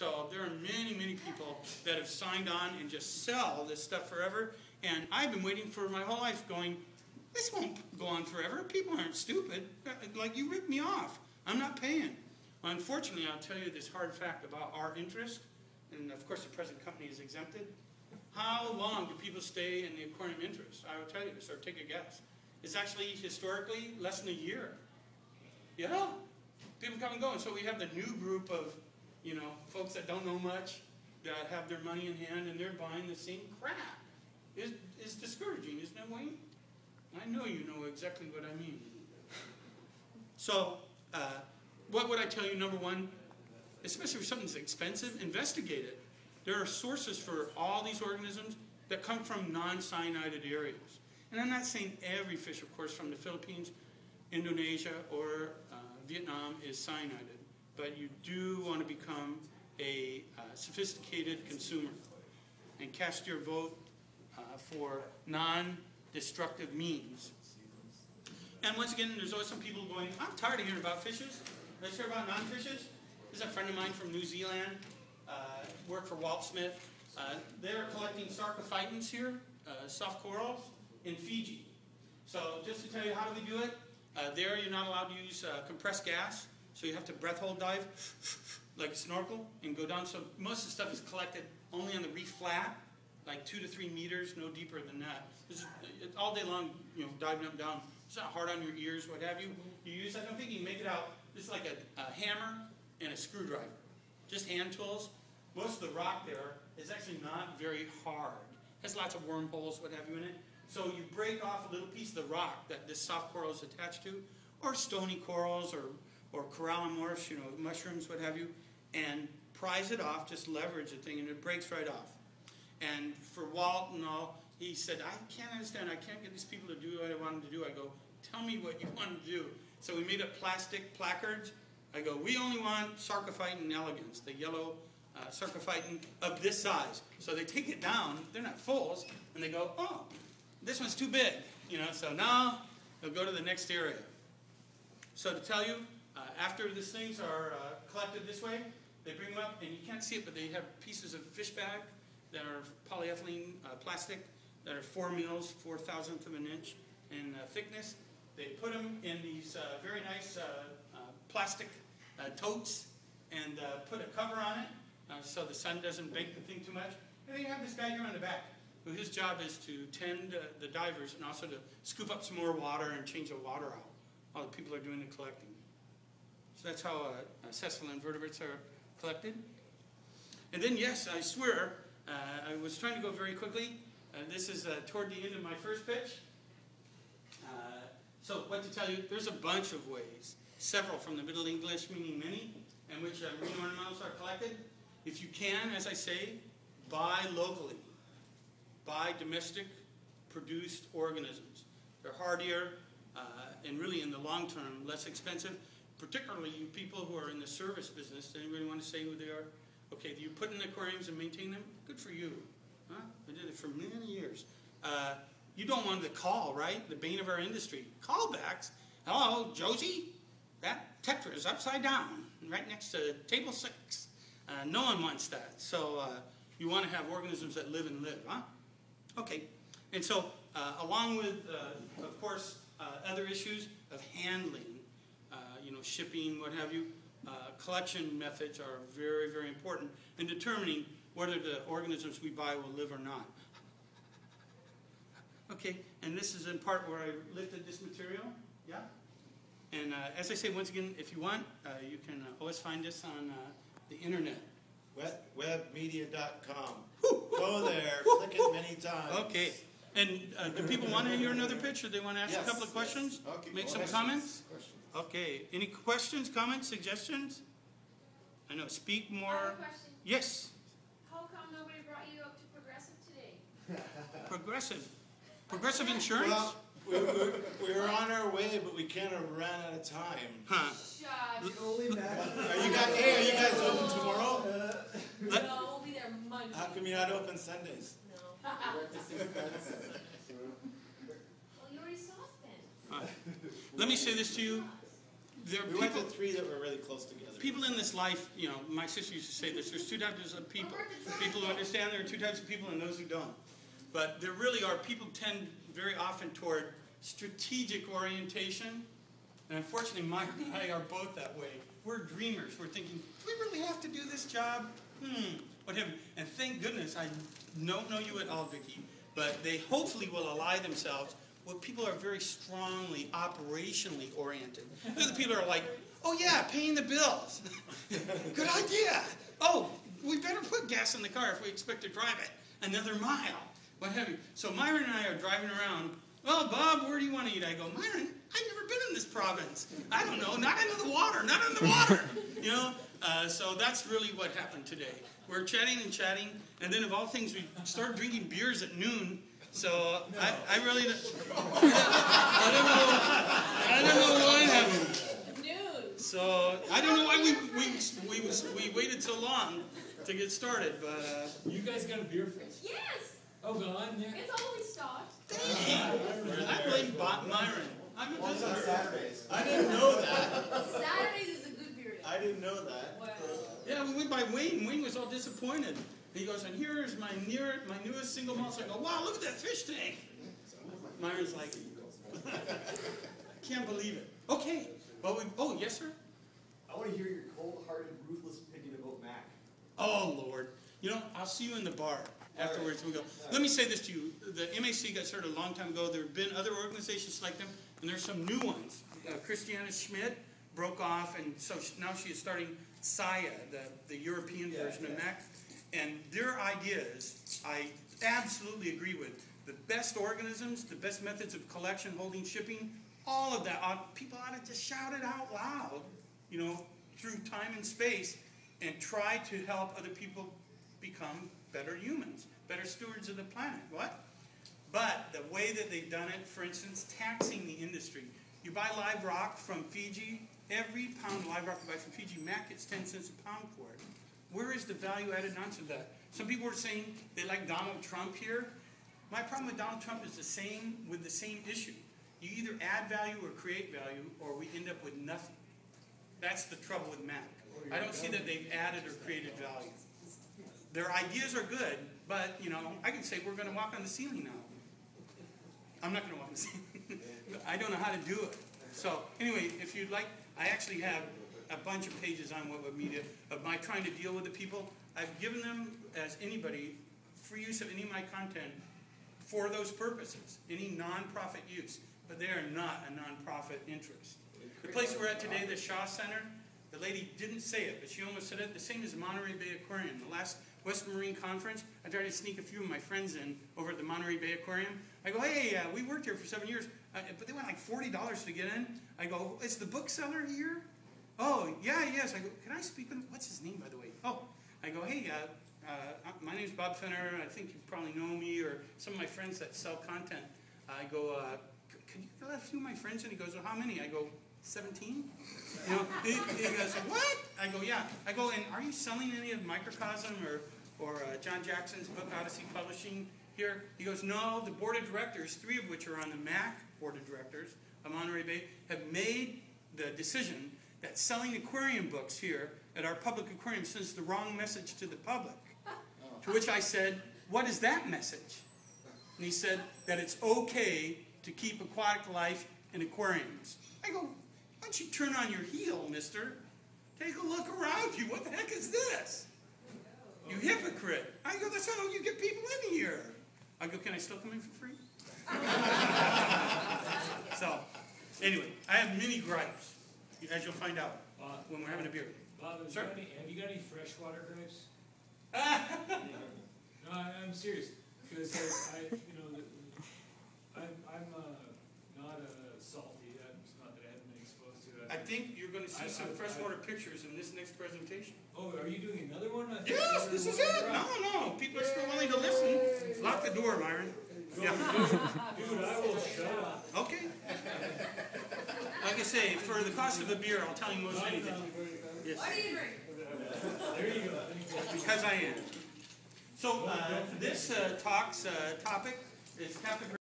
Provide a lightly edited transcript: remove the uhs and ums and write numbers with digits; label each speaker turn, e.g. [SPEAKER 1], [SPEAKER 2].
[SPEAKER 1] So there are many, many people that have signed on and just sell this stuff forever. And I've been waiting for my whole life going, this won't go on forever. People aren't stupid. Like, you ripped me off. I'm not paying. Well, unfortunately, I'll tell you this hard fact about our interest. And of course, the present company is exempted. How long do people stay in the aquarium interest? I will tell you this, or take a guess. It's actually historically less than a year. Yeah, people come and go. And so we have the new group of, you know, folks that don't know much, that have their money in hand, and they're buying the same crap. It's discouraging, isn't it, Wayne? I know you know exactly what I mean. So, what would I tell you? Number one, especially if something's expensive, investigate it. There are sources for all these organisms that come from non-cyanided areas. And I'm not saying every fish, of course, from the Philippines, Indonesia, or Vietnam is cyanided. But you do want to become a sophisticated consumer and cast your vote for non-destructive means. And once again, there's always some people going, I'm tired of hearing about fishes. Let's hear about non-fishes. This is a friend of mine from New Zealand, worked for Walt Smith. They're collecting sarcophytans here, soft corals, in Fiji. So just to tell you how do we do it, there you're not allowed to use compressed gas, so you have to breath hold dive, like a snorkel, and go down. So most of the stuff is collected only on the reef flat, like 2 to 3 meters, no deeper than that. This is all day long, you know, diving up and down. It's not hard on your ears, what have you. You use, I don't think you can make it out. This is like a hammer and a screwdriver. Just hand tools. Most of the rock there is actually not very hard. It has lots of wormholes, what have you in it. So you break off a little piece of the rock that this soft coral is attached to, or stony corals, or corallimorphs, you know, mushrooms, what have you, and prise it off, just leverage the thing, and it breaks right off. And for Walt and all, he said, I can't understand, I can't get these people to do what I want them to do. I go, tell me what you want them to do. So we made up plastic placards. I go, we only want Sarcophyton elegans, the yellow Sarcophyton of this size. So they take it down, they're not fulls, and they go, oh, this one's too big. You know, so now they'll go to the next area. So to tell you, after these things are collected this way, they bring them up, and you can't see it, but they have pieces of fish bag that are polyethylene plastic that are 4 mils, 4/1000 of an inch in thickness. They put them in these very nice plastic totes and put a cover on it so the sun doesn't bake the thing too much. And then you have this guy here on the back who his job is to tend the divers and also to scoop up some more water and change the water out while the people are doing the collecting. So that's how sessile invertebrates are collected. And then, yes, I swear, I was trying to go very quickly. This is toward the end of my first pitch. So what to tell you, there's a bunch of ways, several from the Middle English, meaning many, in which marine ornamentals are collected. If you can, as I say, buy locally. Buy domestic produced organisms. They're hardier and really in the long term less expensive, particularly you people who are in the service business. Does anybody want to say who they are? Okay, you put in aquariums and maintain them? Good for you. Huh? I did it for many years. You don't want to call, right? The bane of our industry. Callbacks. Hello, Josie? That Tetra is upside down, right next to table 6. No one wants that. So you want to have organisms that live and live, huh? Okay. And so along with, of course, other issues of handling, you know, shipping, what have you, collection methods are very, very important in determining whether the organisms we buy will live or not. Okay, and this is in part where I lifted this material, yeah? And as I say, once again, if you want, you can always find this on the internet.
[SPEAKER 2] Webmedia.com. Go there, click it many times.
[SPEAKER 1] Okay, and do people want to hear another pitch, or they want to ask a couple of questions?
[SPEAKER 2] Yes. Okay,
[SPEAKER 1] make some comments? Okay, any questions, comments, suggestions? I know, speak more.
[SPEAKER 3] I have a question.
[SPEAKER 1] Yes.
[SPEAKER 3] How come nobody brought you up to Progressive today?
[SPEAKER 1] Progressive. Progressive insurance?
[SPEAKER 2] Well, we were on our way, but we kind of ran out of time.
[SPEAKER 1] Huh.
[SPEAKER 3] Shut.
[SPEAKER 2] Are you guys open tomorrow?
[SPEAKER 3] No, we'll be there Monday.
[SPEAKER 2] How come you're not open Sundays?
[SPEAKER 3] No. Well, you already saw Fenner.
[SPEAKER 1] Let me say this to you. there are
[SPEAKER 2] We went to
[SPEAKER 1] people,
[SPEAKER 2] 3 that were really close together.
[SPEAKER 1] people in this life, you know, my sister used to say this, there's 2 types of people. People who understand, there are 2 types of people, and those who don't. But there really are, people tend very often toward strategic orientation. And unfortunately, Mike and I are both that way. We're dreamers. We're thinking, do we really have to do this job? What have you? And thank goodness, I don't know you at all, Vicki, but they hopefully will ally themselves with people who are very strongly operationally oriented. They're the people who are like, oh yeah, paying the bills. Good idea. Oh, we better put gas in the car if we expect to drive it another mile. What have you? So Myron and I are driving around. Well, Bob, where do you want to eat? I go, Myron, I've never been in this province. I don't know, not into the water, not in the water. You know, so that's really what happened today. We're chatting and chatting, and then of all things, we started drinking beers at noon. So I really, I don't know what happened. So I don't know why we waited so long to get started, but
[SPEAKER 4] you guys got a beer fest?
[SPEAKER 3] Yes!
[SPEAKER 4] Oh, God, yeah.
[SPEAKER 3] It's always stocked.
[SPEAKER 1] dang, I blame Myron. I'm a
[SPEAKER 2] On
[SPEAKER 1] visitor.
[SPEAKER 2] Saturdays. I didn't know that.
[SPEAKER 3] Saturdays is a good beer day.
[SPEAKER 2] I didn't know that.
[SPEAKER 3] Well,
[SPEAKER 1] Yeah, we went by Wayne. Wayne was all disappointed. He goes, and here's my newest single malt. So I go, wow, look at that fish tank. Myron's like, I can't believe it. Okay. Well, oh, yes, sir?
[SPEAKER 5] I want to hear your cold-hearted, ruthless opinion about Mac.
[SPEAKER 1] Oh, Lord. You know, I'll see you in the bar afterwards. We go. Let me say this to you. The MAC got started a long time ago. There have been other organizations like them, and there's some new ones. Christiana Schmidt broke off, and so now she is starting SIA, the European version of MAC. And their ideas, I absolutely agree with. The best organisms, the best methods of collection, holding, shipping, all of that. People ought to just shout it out loud, you know, through time and space, and try to help other people become better humans, better stewards of the planet. What? But the way that they've done it, for instance, taxing the industry. You buy live rock from Fiji, every pound of live rock you buy from Fiji, Mac gets 10 cents a pound for it. Where is the value-added nonsense of that? Some people are saying they like Donald Trump here. My problem with Donald Trump is the same with the same issue. You either add value or create value, or we end up with nothing. That's the trouble with Mac. I don't see that they've added or created value. Their ideas are good, but, you know, I can say we're going to walk on the ceiling now. I'm not going to walk on the ceiling. I don't know how to do it. So, anyway, if you'd like, I actually have a bunch of pages on web media of my trying to deal with the people. I've given them, as anybody, free use of any of my content for those purposes, any nonprofit use. But they are not a nonprofit interest. The place we're at today, the Shaw Center, the lady didn't say it, but she almost said it, the same as the Monterey Bay Aquarium. The last West Marine Conference, I tried to sneak a few of my friends in over at the Monterey Bay Aquarium. I go, hey, we worked here for 7 years, but they went like $40 to get in. I go, is the bookseller here? Oh, yeah, yes. I go, can I speak with him? What's his name, by the way? Oh, I go, hey, my name's Bob Fenner. I think you probably know me or some of my friends that sell content. I go, can you let a few of my friends in? He goes, well, how many? I go, 17? You know, he goes, what? I go, yeah. I go, and are you selling any of Microcosm or John Jackson's book, Odyssey Publishing here? He goes, no, the board of directors, 3 of which are on the MAC board of directors of Monterey Bay, have made the decision that selling aquarium books here at our public aquarium sends the wrong message to the public. To which I said, what is that message? And he said that it's okay to keep aquatic life in aquariums. I go, why don't you turn on your heel, mister? Take a look around you. What the heck is this? You hypocrite. I go, that's how you get people in here. I go, can I still come in for free? So, anyway, I have many gripes, as you'll find out when we're having a beer.
[SPEAKER 4] Bob, have you got any freshwater grapes? No, I'm serious. Because I'm not salty. It's not that I haven't been exposed to it.
[SPEAKER 1] I think you're going to see some freshwater pictures in this next presentation.
[SPEAKER 4] Oh, are you doing another one?
[SPEAKER 1] Yes, this is it. No. People are still willing to listen. Lock the door, Myron. Yeah.
[SPEAKER 4] Dude, I will shut up.
[SPEAKER 1] Okay. Like I say, for the cost of a beer, I'll tell you most anything. Yes.
[SPEAKER 3] why do you drink?
[SPEAKER 4] There you go.
[SPEAKER 1] Because I am. So this talk's topic is